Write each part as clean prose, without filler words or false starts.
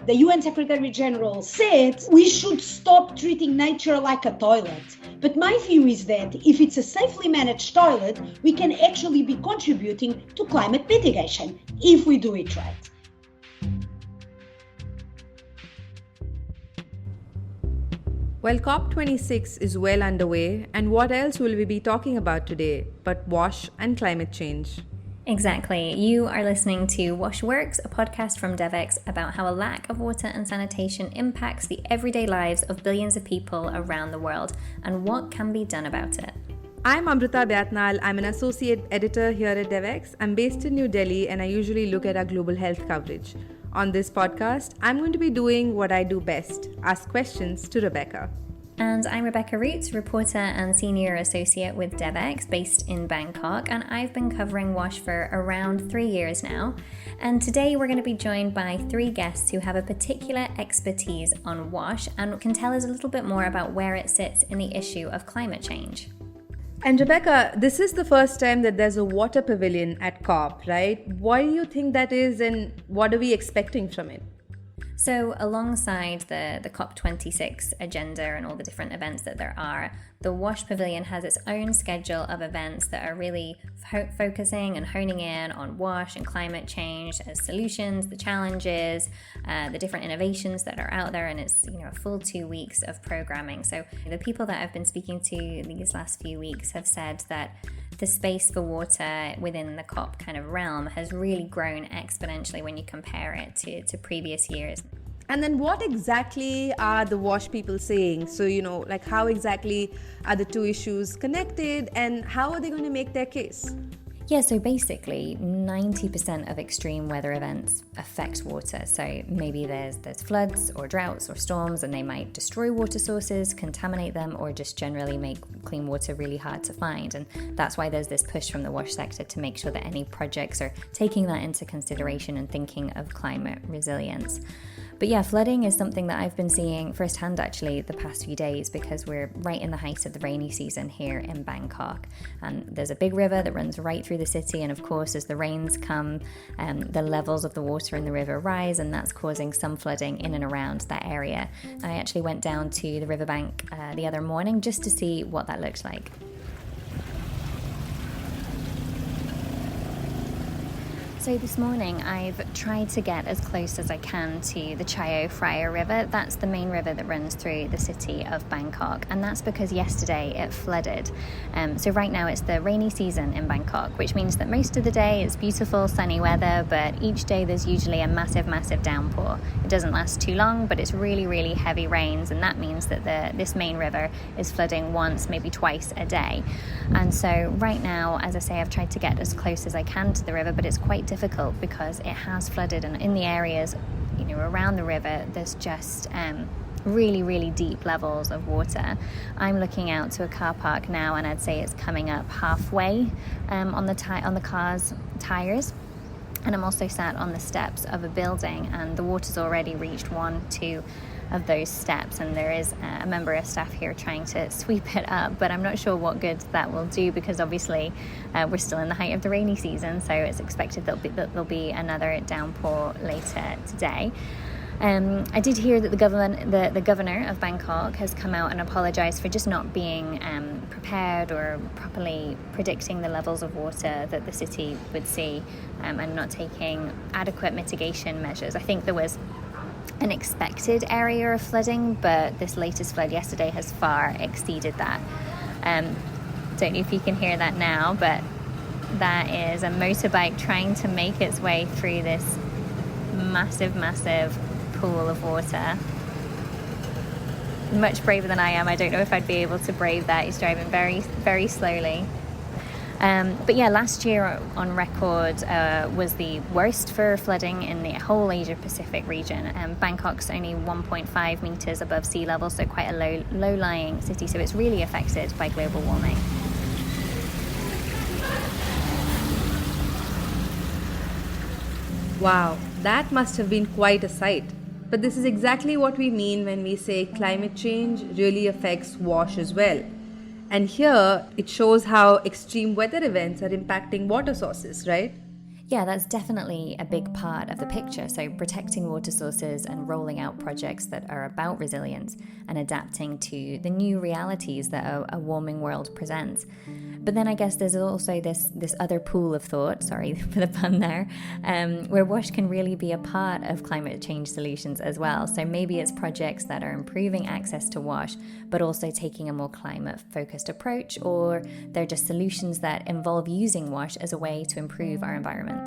The UN Secretary General said we should stop treating nature like a toilet. But my view is that if it's a safely managed toilet, we can actually be contributing to climate mitigation if we do it right. Well, COP26 is well underway, and what else will we be talking about today but WASH and climate change? Exactly. You are listening to WASH Works, a podcast from DevEx about how a lack of water and sanitation impacts the everyday lives of billions of people around the world and what can be done about it. I'm Amruta. I'm an associate editor here at DevEx. I'm based in New Delhi and I usually look at our global health coverage. On this podcast, I'm going to be doing what I do best, ask questions to Rebecca. And I'm Rebecca Roots, reporter and senior associate with DevEx based in Bangkok, and I've been covering WASH for around 3 years now. And today we're going to be joined by 3 guests who have a particular expertise on WASH and can tell us a little bit more about where it sits in the issue of climate change. And Rebecca, this is the first time that there's a water pavilion at COP, right? Why do you think that is and what are we expecting from it? So alongside the COP26 agenda and all the different events that there are, the WASH Pavilion has its own schedule of events that are really focusing and honing in on WASH and climate change as solutions, the challenges, the different innovations that are out there, and it's a full 2 weeks of programming. So the people that I've been speaking to these last few weeks have said that the space for water within the COP kind of realm has really grown exponentially when you compare it to previous years. And then what exactly are the WASH people saying? So, how exactly are the two issues connected and how are they going to make their case? Yeah, so basically 90% of extreme weather events affect water. So maybe there's floods or droughts or storms, and they might destroy water sources, contaminate them, or just generally make clean water really hard to find. And that's why there's this push from the WASH sector to make sure that any projects are taking that into consideration and thinking of climate resilience. But yeah, flooding is something that I've been seeing firsthand actually the past few days because we're right in the height of the rainy season here in Bangkok. And there's a big river that runs right through the city. And of course, as the rains come, the levels of the water in the river rise, and that's causing some flooding in and around that area. I actually went down to the riverbank the other morning just to see what that looked like. So this morning I've tried to get as close as I can to the Chao Phraya River. That's the main river that runs through the city of Bangkok, and that's because yesterday it flooded. So right now it's the rainy season in Bangkok, which means that most of the day it's beautiful sunny weather, but each day there's usually a massive downpour. It doesn't last too long, but it's really heavy rains, and that means that this main river is flooding once, maybe twice a day. And so right now, as I say, I've tried to get as close as I can to the river, but it's quite difficult because it has flooded, and in the areas around the river there's just really deep levels of water. I'm looking out to a car park now, and I'd say it's coming up halfway on the car's tires. And I'm also sat on the steps of a building, and the water's already reached 1-2 of those steps, and there is a member of staff here trying to sweep it up, but I'm not sure what good that will do because obviously we're still in the height of the rainy season, so it's expected that there'll be another downpour later today. I did hear that the governor of Bangkok has come out and apologised for just not being prepared or properly predicting the levels of water that the city would see and not taking adequate mitigation measures. I think there was an expected area of flooding, but this latest flood yesterday has far exceeded that. Don't know if you can hear that now, but that is a motorbike trying to make its way through this massive pool of water. Much braver than I am. I don't know if I'd be able to brave that. He's driving very slowly. But yeah, last year on record was the worst for flooding in the whole Asia Pacific region. Bangkok's only 1.5 meters above sea level, so quite a low-lying city, so it's really affected by global warming. Wow, that must have been quite a sight. But this is exactly what we mean when we say climate change really affects WASH as well. And here, it shows how extreme weather events are impacting water sources, right? Yeah, that's definitely a big part of the picture. So protecting water sources and rolling out projects that are about resilience and adapting to the new realities that a warming world presents. But then I guess there's also this other pool of thought, sorry for the pun there, where WASH can really be a part of climate change solutions as well. So maybe it's projects that are improving access to WASH, but also taking a more climate-focused approach, or they're just solutions that involve using WASH as a way to improve our environment.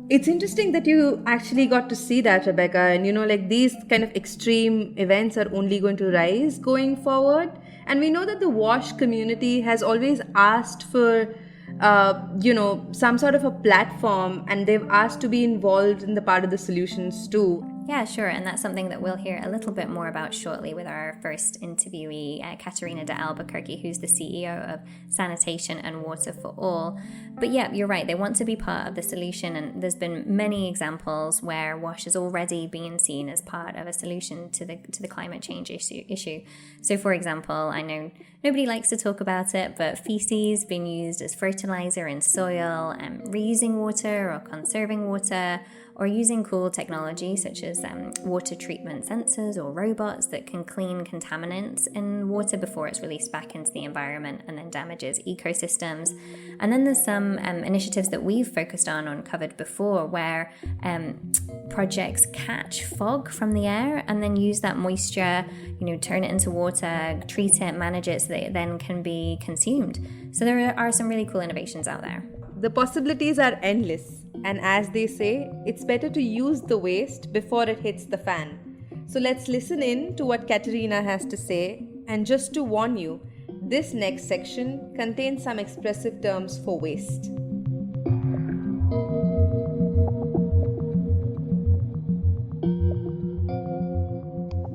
It's interesting that you actually got to see that, Rebecca, and these kind of extreme events are only going to rise going forward. And we know that the WASH community has always asked for some sort of a platform, and they've asked to be involved in the part of the solutions too. Yeah, sure. And that's something that we'll hear a little bit more about shortly with our first interviewee, Catarina de Albuquerque, who's the CEO of Sanitation and Water for All. But yeah, you're right. They want to be part of the solution. And there's been many examples where WASH is already being seen as part of a solution to the climate change issue. So for example, I know nobody likes to talk about it, but feces being used as fertilizer in soil, reusing water or conserving water, or using cool technology such as water treatment sensors or robots that can clean contaminants in water before it's released back into the environment and then damages ecosystems. And then there's some initiatives that we've focused on covered before, where projects catch fog from the air and then use that moisture, turn it into water, treat it, manage it so that it then can be consumed. So there are some really cool innovations out there. The possibilities are endless. And as they say, it's better to use the waste before it hits the fan. So let's listen in to what Catarina has to say. And just to warn you, this next section contains some expressive terms for waste.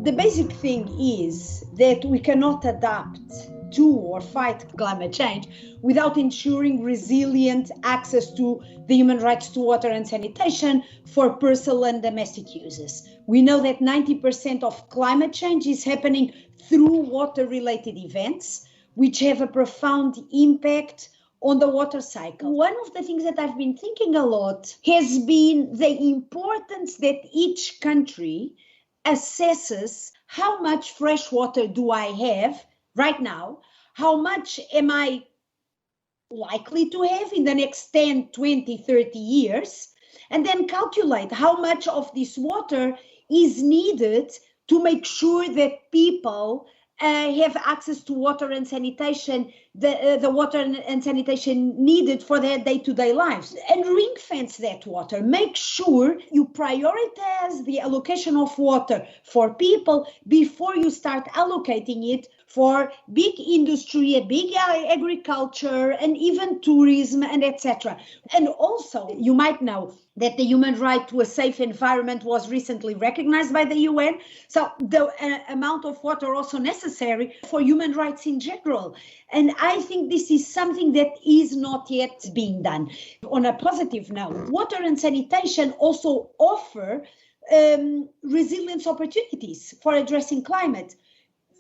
The basic thing is that we cannot adapt to or fight climate change without ensuring resilient access to the human rights to water and sanitation for personal and domestic uses. We know that 90% of climate change is happening through water-related events, which have a profound impact on the water cycle. One of the things that I've been thinking a lot has been the importance that each country assesses how much fresh water do I have right now, how much am I likely to have in the next 10, 20, 30 years, and then calculate how much of this water is needed to make sure that people have access to water and sanitation, the water and sanitation needed for their day-to-day lives, and ring fence that water. Make sure you prioritize the allocation of water for people before you start allocating it for big industry, big agriculture, and even tourism, and etc. And also, you might know that the human right to a safe environment was recently recognized by the UN. So the amount of water also necessary for human rights in general. And I think this is something that is not yet being done. On a positive note, water and sanitation also offer resilience opportunities for addressing climate.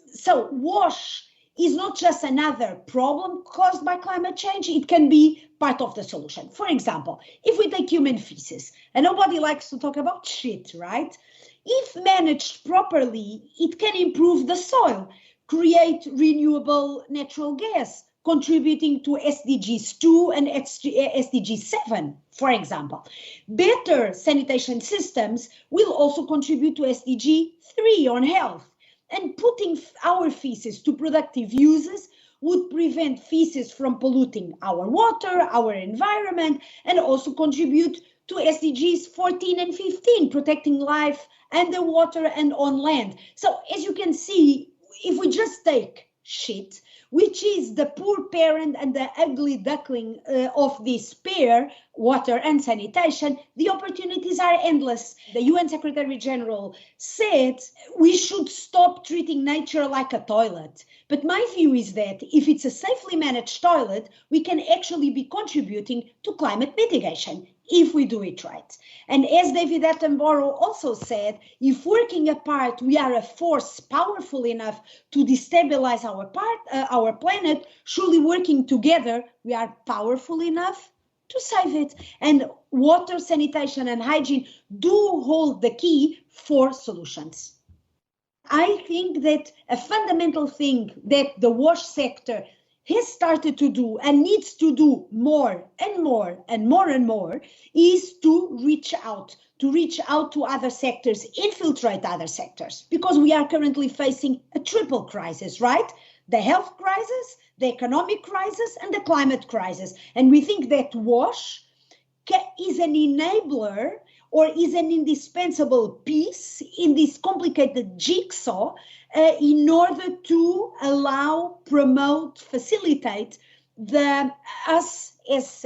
So WASH is not just another problem caused by climate change, it can be part of the solution. For example, if we take human feces, and nobody likes to talk about shit, right? If managed properly, it can improve the soil, create renewable natural gas, contributing to SDGs 2 and SDG 7, for example. Better sanitation systems will also contribute to SDG 3 on health. And putting our feces to productive uses would prevent feces from polluting our water, our environment, and also contribute to SDGs 14 and 15, protecting life underwater and on land. So as you can see, if we just take shit, which is the poor parent and the ugly duckling of this pair, water and sanitation, the opportunities are endless. The UN Secretary General said we should stop treating nature like a toilet. But my view is that if it's a safely managed toilet, we can actually be contributing to climate mitigation if we do it right. And as David Attenborough also said, if working apart we are a force powerful enough to destabilize our planet, surely working together we are powerful enough to save it. And water, sanitation, and hygiene do hold the key for solutions. I think that a fundamental thing that the wash sector has started to do and needs to do more and more and more and more is to reach out to other sectors, infiltrate other sectors, because we are currently facing a triple crisis, right? The health crisis, the economic crisis, and the climate crisis. And we think that wash is an enabler or is an indispensable piece in this complicated jigsaw in order to allow, promote, facilitate us as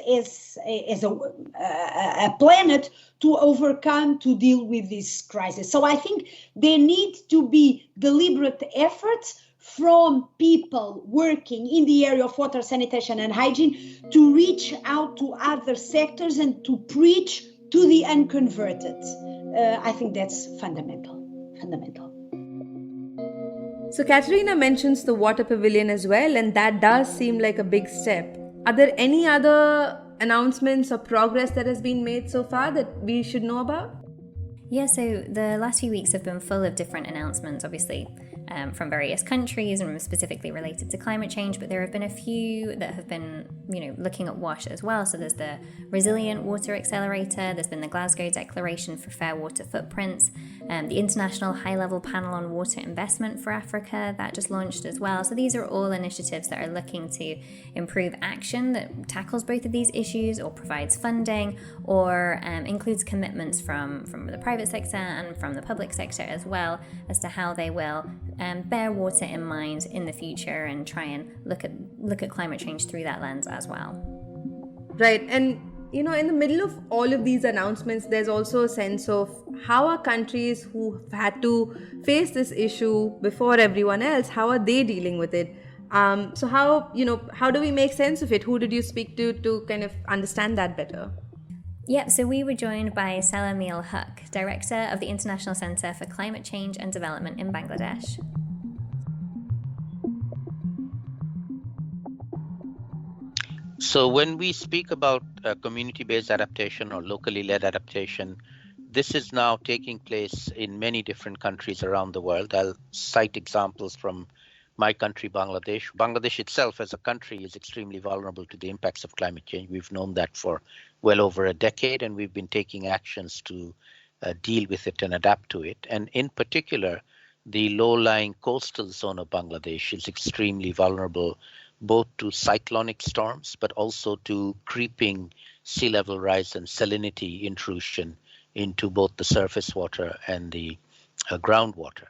a planet to overcome, to deal with this crisis. So I think there need to be deliberate efforts from people working in the area of water, sanitation, and hygiene to reach out to other sectors and to preach to the unconverted. I think that's fundamental. So Catarina mentions the water pavilion as well, and that does seem like a big step. Are there any other announcements or progress that has been made so far that we should know about? Yeah, so the last few weeks have been full of different announcements, obviously, from various countries and specifically related to climate change, but there have been a few that have been, looking at WASH as well. So there's the Resilient Water Accelerator, there's been the Glasgow Declaration for Fair Water Footprints, the International High-Level Panel on Water Investment for Africa, that just launched as well. So these are all initiatives that are looking to improve action that tackles both of these issues or provides funding or includes commitments from the private sector and from the public sector as well as to how they will bear water in mind in the future and try and look at climate change through that lens as well. Right, and in the middle of all of these announcements, there's also a sense of how are countries who had to face this issue before everyone else, how are they dealing with it? So how do we make sense of it? Who did you speak to kind of understand that better? Yep, so we were joined by Saleemul Huq, Director of the International Centre for Climate Change and Development in Bangladesh. So when we speak about community-based adaptation or locally led adaptation, this is now taking place in many different countries around the world. I'll cite examples from my country, Bangladesh. Bangladesh itself as a country is extremely vulnerable to the impacts of climate change. We've known that for well over a decade, and we've been taking actions to deal with it and adapt to it. And in particular, the low-lying coastal zone of Bangladesh is extremely vulnerable both to cyclonic storms, but also to creeping sea level rise and salinity intrusion into both the surface water and the groundwater.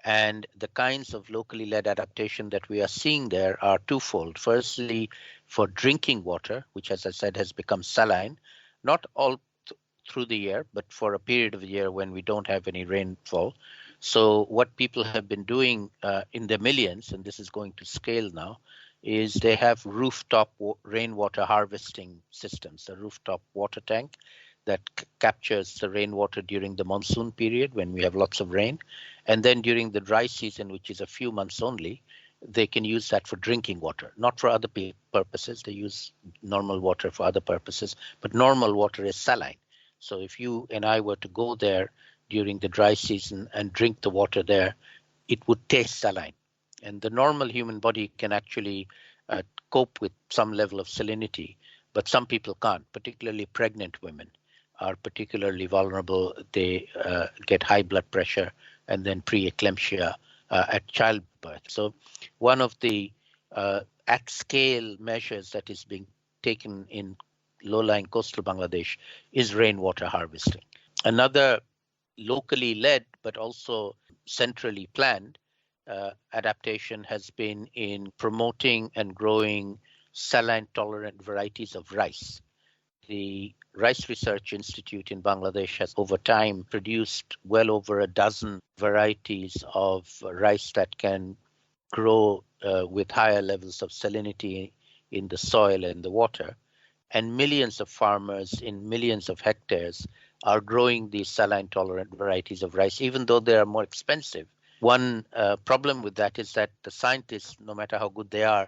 And the kinds of locally led adaptation that we are seeing there are twofold. Firstly, for drinking water, which, as I said, has become saline, not all through the year, but for a period of the year when we don't have any rainfall. So what people have been doing in the millions, and this is going to scale now, is they have rooftop rainwater harvesting systems, a rooftop water tank that captures the rainwater during the monsoon period when we have lots of rain. And then during the dry season, which is a few months only, they can use that for drinking water, not for other purposes. They use normal water for other purposes, but normal water is saline. So if you and I were to go there during the dry season and drink the water there, it would taste saline. And the normal human body can actually cope with some level of salinity, but some people can't, particularly pregnant women are particularly vulnerable. They get high blood pressure and then preeclampsia at childbirth. So one of the at-scale measures that is being taken in low-lying coastal Bangladesh is rainwater harvesting. Another locally led but also centrally planned adaptation has been in promoting and growing saline-tolerant varieties of rice. The Rice Research Institute in Bangladesh has over time produced well over a dozen varieties of rice that can grow with higher levels of salinity in the soil and the water. And millions of farmers in millions of hectares are growing these saline-tolerant varieties of rice, even though they are more expensive. One problem with that is that the scientists, no matter how good they are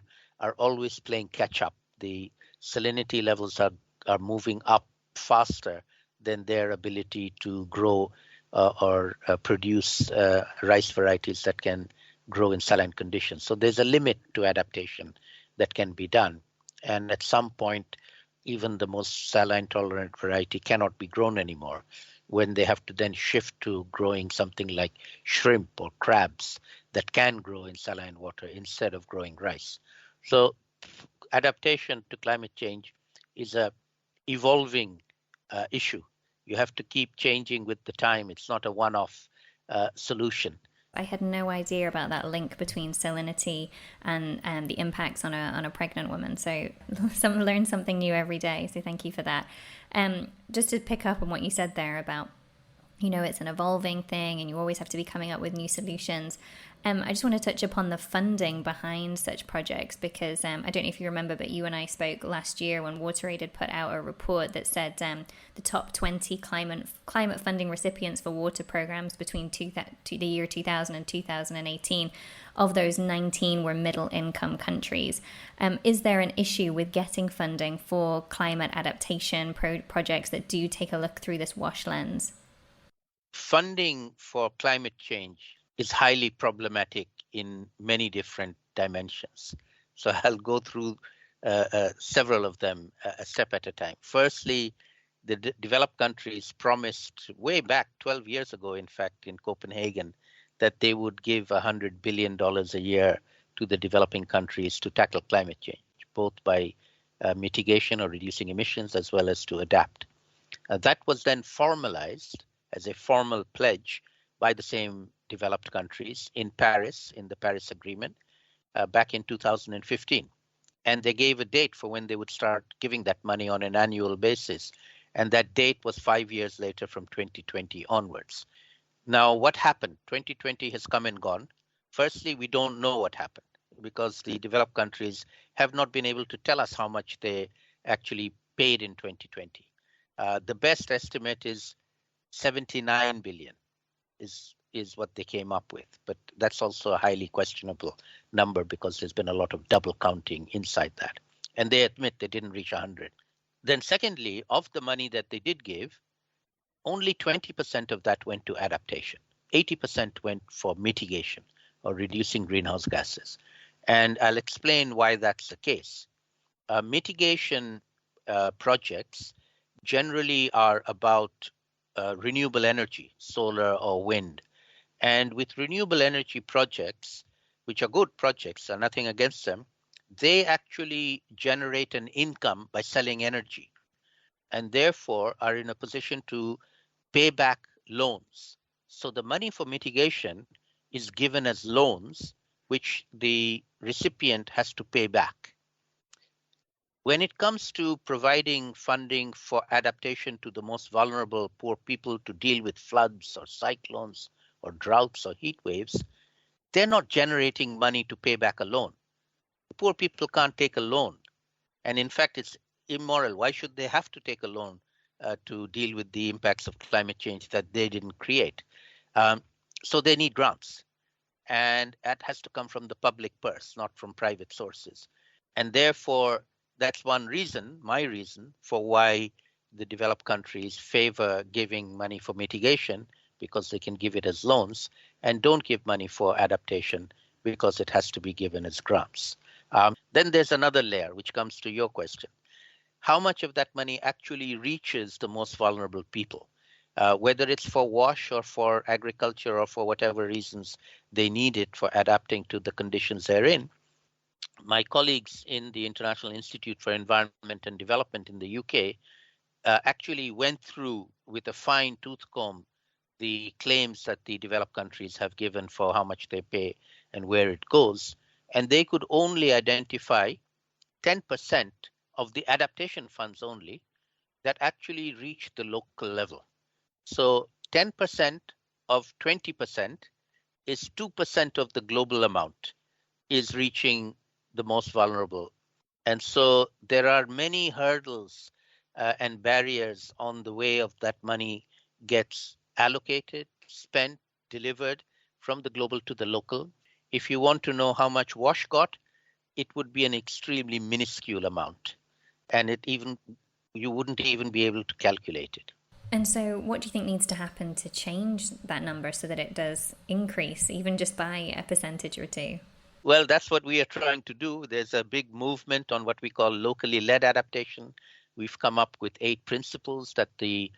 always playing catch up. The salinity levels are are moving up faster than their ability to grow or produce rice varieties that can grow in saline conditions. So there's a limit to adaptation that can be done. And at some point, even the most saline tolerant variety cannot be grown anymore when they have to then shift to growing something like shrimp or crabs that can grow in saline water instead of growing rice. So adaptation to climate change is a evolving issue. You have to keep changing with the time. It's not a one-off solution. I had no idea about that link between salinity and the impacts on a pregnant woman. So learn something new every day. So thank you for that. Just to pick up on what you said there about, it's an evolving thing and you always have to be coming up with new solutions. I just want to touch upon the funding behind such projects because I don't know if you remember, but you and I spoke last year when WaterAid had put out a report that said the top 20 climate funding recipients for water programs between the year 2000 and 2018, of those 19 were middle income countries. Is there an issue with getting funding for climate adaptation projects that do take a look through this WASH lens? Funding for climate change is highly problematic in many different dimensions. So I'll go through several of them a step at a time. Firstly, the developed countries promised way back 12 years ago, in fact, in Copenhagen, that they would give $100 billion a year to the developing countries to tackle climate change, both by mitigation or reducing emissions as well as to adapt. That was then formalized as a formal pledge by the same developed countries in Paris, in the Paris Agreement, back in 2015. And they gave a date for when they would start giving that money on an annual basis. And that date was 5 years later from 2020 onwards. Now, what happened? 2020 has come and gone. Firstly, we don't know what happened because the developed countries have not been able to tell us how much they actually paid in 2020. The best estimate is 79 billion is what they came up with. But that's also a highly questionable number because there's been a lot of double counting inside that. And they admit they didn't reach 100. Then secondly, of the money that they did give, only 20% of that went to adaptation. 80% went for mitigation or reducing greenhouse gases. And I'll explain why that's the case. Mitigation projects generally are about renewable energy, solar or wind. And with renewable energy projects, which are good projects, and nothing against them, they actually generate an income by selling energy and therefore are in a position to pay back loans. So the money for mitigation is given as loans, which the recipient has to pay back. When it comes to providing funding for adaptation to the most vulnerable poor people to deal with floods or cyclones or droughts or heat waves, they're not generating money to pay back a loan. The poor people can't take a loan. And in fact, it's immoral. Why should they have to take a loan to deal with the impacts of climate change that they didn't create? So they need grants. And that has to come from the public purse, not from private sources. And therefore, that's one reason, my reason, for why the developed countries favor giving money for mitigation, because they can give it as loans, and don't give money for adaptation because it has to be given as grants. Then there's another layer, which comes to your question. How much of that money actually reaches the most vulnerable people, whether it's for WASH or for agriculture or for whatever reasons they need it for adapting to the conditions they're in? My colleagues in the International Institute for Environment and Development in the UK actually went through with a fine-tooth comb the claims that the developed countries have given for how much they pay and where it goes. And they could only identify 10% of the adaptation funds only that actually reach the local level. So 10% of 20% is 2% of the global amount is reaching the most vulnerable. And so there are many hurdles and barriers on the way of that money gets allocated, spent, delivered from the global to the local. If you want to know how much WASH got, it would be an extremely minuscule amount. And it even you wouldn't even be able to calculate it. And so what do you think needs to happen to change that number so that it does increase, even just by a percentage or two? Well, that's what we are trying to do. There's a big movement on what we call locally led adaptation. We've come up with 8 principles that the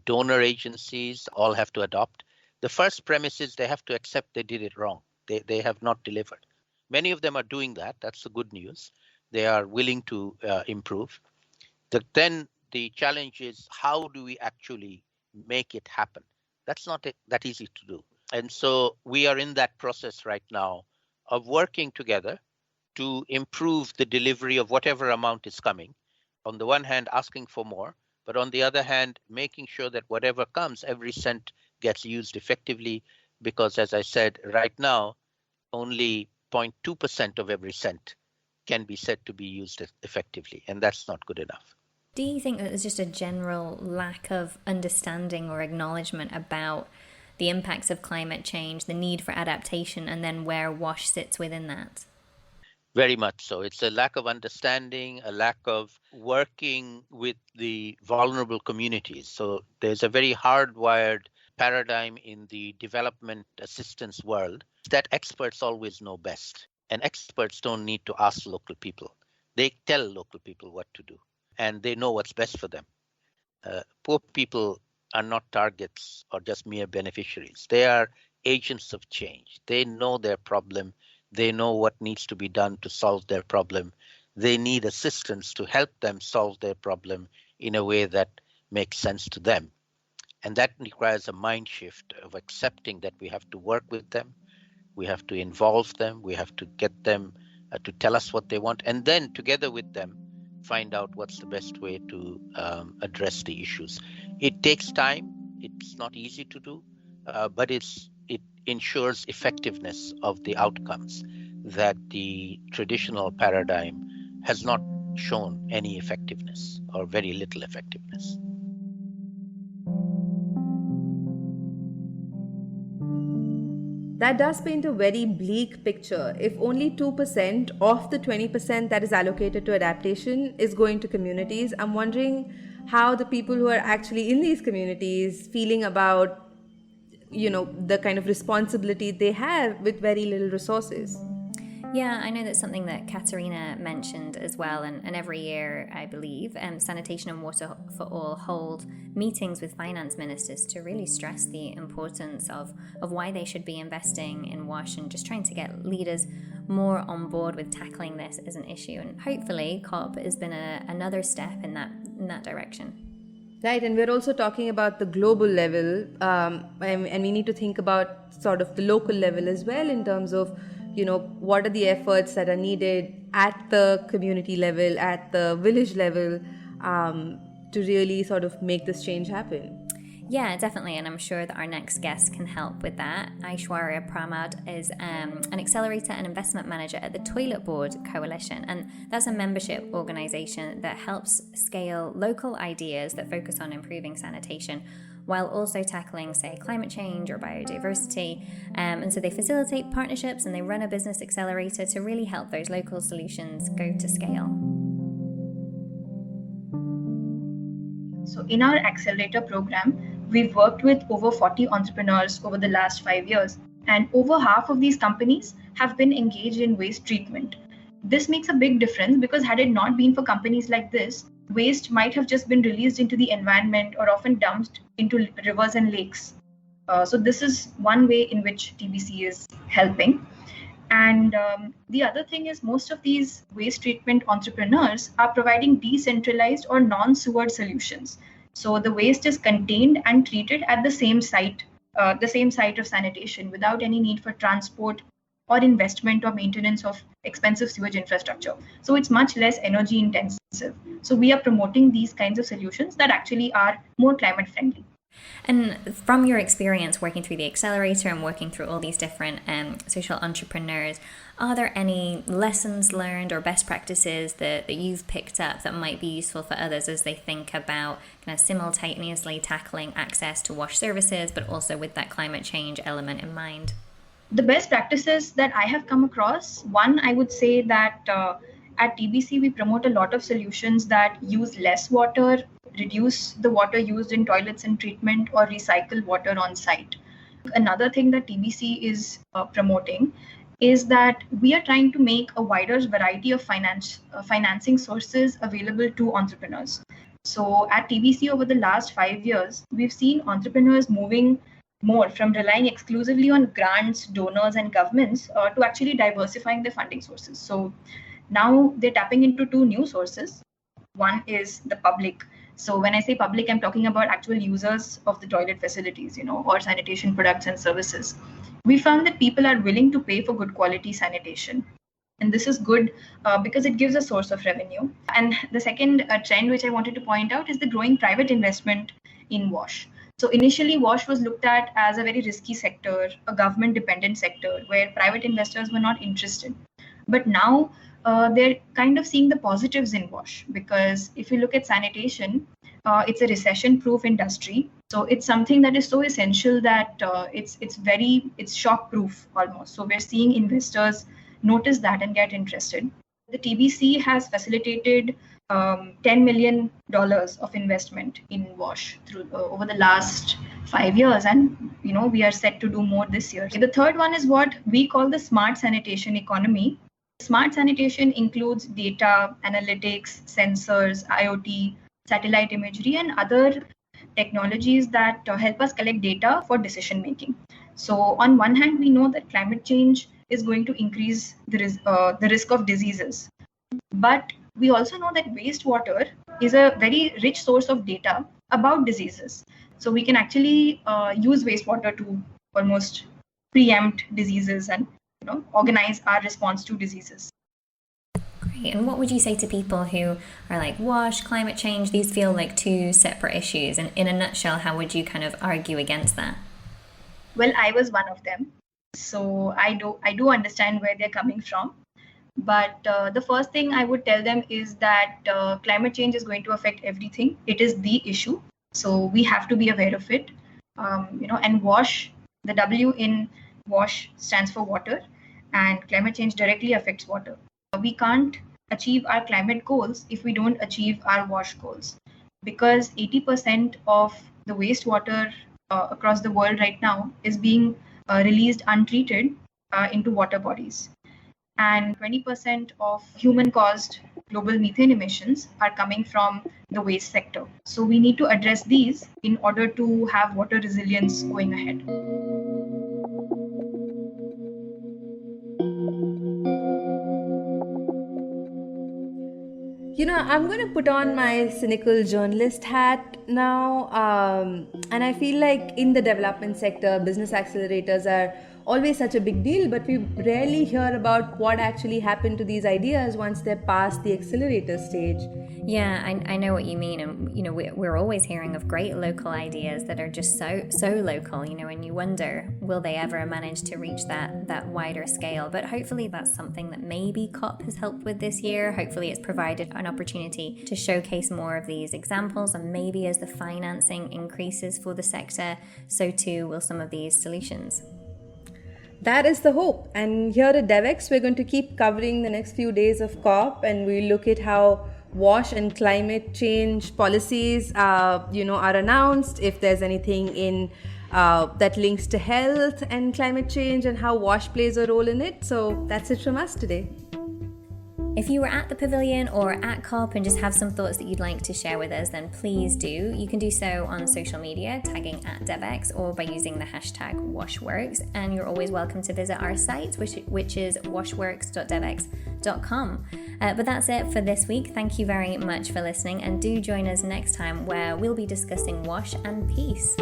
donor agencies all have to adopt. The first premise is they have to accept they did it wrong. They have not delivered. Many of them are doing that. That's the good news. They are willing to improve. Then the challenge is, how do we actually make it happen? That's not that easy to do. And so we are in that process right now of working together to improve the delivery of whatever amount is coming. On the one hand, asking for more, but on the other hand, making sure that whatever comes, every cent gets used effectively, because as I said, right now, only 0.2% of every cent can be said to be used effectively, and that's not good enough. Do you think that there's just a general lack of understanding or acknowledgement about the impacts of climate change, the need for adaptation, and then where WASH sits within that? Very much so. It's a lack of understanding, a lack of working with the vulnerable communities. So there's a very hardwired paradigm in the development assistance world that experts always know best. And experts don't need to ask local people. They tell local people what to do, and they know what's best for them. Poor people are not targets or just mere beneficiaries. They are agents of change. They know their problem. They know what needs to be done to solve their problem. They need assistance to help them solve their problem in a way that makes sense to them. And that requires a mind shift of accepting that we have to work with them. We have to involve them. We have to get them to tell us what they want. And then together with them, find out what's the best way to address the issues. It takes time. It's not easy to do, but it ensures effectiveness of the outcomes that the traditional paradigm has not shown any effectiveness or very little effectiveness. That does paint a very bleak picture. If only 2% of the 20% that is allocated to adaptation is going to communities, I'm wondering how the people who are actually in these communities feeling about, the kind of responsibility they have with very little resources. Yeah, I know that's something that Catarina mentioned as well, and every year, I believe, Sanitation and Water for All hold meetings with finance ministers to really stress the importance of why they should be investing in WASH and just trying to get leaders more on board with tackling this as an issue. And hopefully COP has been another step in that direction. Right, and we're also talking about the global level, and we need to think about sort of the local level as well in terms of what are the efforts that are needed at the community level, at the village level, to really sort of make this change happen? Yeah, definitely, and I'm sure that our next guest can help with that. Aishwarya Pramod is an accelerator and investment manager at the Toilet Board Coalition, and that's a membership organisation that helps scale local ideas that focus on improving sanitation while also tackling, say, climate change or biodiversity. And so they facilitate partnerships and they run a business accelerator to really help those local solutions go to scale. So in our accelerator program, we've worked with over 40 entrepreneurs over the last 5 years, and over half of these companies have been engaged in waste treatment. This makes a big difference because had it not been for companies like this, waste might have just been released into the environment or often dumped into rivers and lakes. So this is one way in which TBC is helping. And the other thing is most of these waste treatment entrepreneurs are providing decentralized or non-sewered solutions. So the waste is contained and treated at the same site of sanitation without any need for transport or investment or maintenance of expensive sewage infrastructure. So it's much less energy intensive. So we are promoting these kinds of solutions that actually are more climate friendly. And from your experience working through the accelerator and working through all these different social entrepreneurs, are there any lessons learned or best practices that you've picked up that might be useful for others as they think about kind of simultaneously tackling access to WASH services, but also with that climate change element in mind? The best practices that I have come across, one, I would say that At TBC, we promote a lot of solutions that use less water, reduce the water used in toilets and treatment, or recycle water on site. Another thing that TBC is promoting is that we are trying to make a wider variety of financing sources available to entrepreneurs. So at TBC over the last 5 years, we've seen entrepreneurs moving more from relying exclusively on grants, donors, and governments to actually diversifying their funding sources. So now they're tapping into two new sources. One is the public. So when I say public, I'm talking about actual users of the toilet facilities, or sanitation products and services. We found that people are willing to pay for good quality sanitation. And this is good because it gives a source of revenue. And the second trend which I wanted to point out is the growing private investment in WASH. So initially, WASH was looked at as a very risky sector, a government-dependent sector where private investors were not interested. But now they're kind of seeing the positives in WASH, because if you look at sanitation, it's a recession-proof industry. So it's something that is so essential that it's shock-proof almost. So we're seeing investors notice that and get interested. The TBC has facilitated $10 million of investment in WASH through over the last 5 years, and we are set to do more this year. The third one is what we call the smart sanitation economy. Smart sanitation includes data, analytics, sensors, IoT, satellite imagery, and other technologies that help us collect data for decision making. So on one hand, we know that climate change is going to increase the risk of diseases. But we also know that wastewater is a very rich source of data about diseases. So we can actually use wastewater to almost preempt diseases and organize our response to diseases. Great. And what would you say to people who are like, WASH, climate change, these feel like two separate issues? And in a nutshell, how would you kind of argue against that? Well, I was one of them. So I do understand where they're coming from. But the first thing I would tell them is that climate change is going to affect everything. It is the issue. So we have to be aware of it. And WASH, the W in WASH stands for water, and climate change directly affects water. We can't achieve our climate goals if we don't achieve our WASH goals, because 80% of the wastewater across the world right now is being released untreated into water bodies. And 20% of human-caused global methane emissions are coming from the waste sector. So we need to address these in order to have water resilience going ahead. I'm going to put on my cynical journalist hat now. And I feel like in the development sector, business accelerators are always such a big deal, but we rarely hear about what actually happened to these ideas once they're past the accelerator stage. Yeah, I know what you mean. And, we're always hearing of great local ideas that are just so local, and you wonder, will they ever manage to reach that wider scale? But hopefully that's something that maybe COP has helped with this year. Hopefully it's provided an opportunity to showcase more of these examples, and maybe as the financing increases for the sector, so too will some of these solutions. That is the hope. And here at DevX, we're going to keep covering the next few days of COP, and we look at how WASH and climate change policies, are announced, if there's anything in that links to health and climate change, and how WASH plays a role in it. So that's it from us today. If you were at the pavilion or at COP and just have some thoughts that you'd like to share with us, then please do. You can do so on social media, tagging @DevX, or by using the hashtag WashWorks. And you're always welcome to visit our site, which is washworks.devx.com. But that's it for this week. Thank you very much for listening, and do join us next time where we'll be discussing WASH and peace.